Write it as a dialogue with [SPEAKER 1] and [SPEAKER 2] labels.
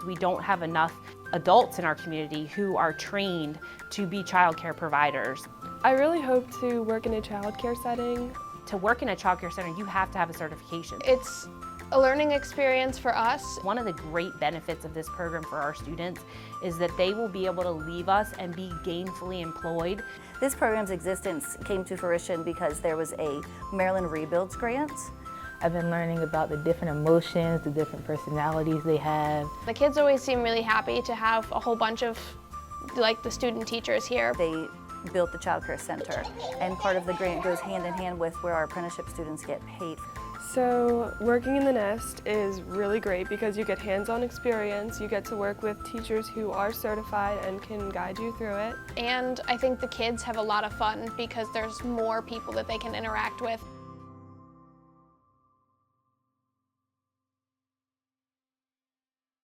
[SPEAKER 1] We don't have enough adults in our community who are trained to be childcare providers.
[SPEAKER 2] I really hope to work in a childcare setting.
[SPEAKER 1] To work in a childcare center, you have to have a certification.
[SPEAKER 3] It's a learning experience for us.
[SPEAKER 1] One of the great benefits of this program for our students is that they will be able to leave us and be gainfully employed.
[SPEAKER 4] This program's existence came to fruition because there was a Maryland Rebuilds grant.
[SPEAKER 5] I've been learning about the different emotions, the different personalities they have.
[SPEAKER 3] The kids always seem really happy to have a whole bunch of the student teachers here.
[SPEAKER 4] They built the Child Care Center, and part of the grant goes hand in hand with where our apprenticeship students get paid.
[SPEAKER 2] So working in the nest is really great because you get hands-on experience, you get to work with teachers who are certified and can guide you through it.
[SPEAKER 3] And I think the kids have a lot of fun because there's more people that they can interact with.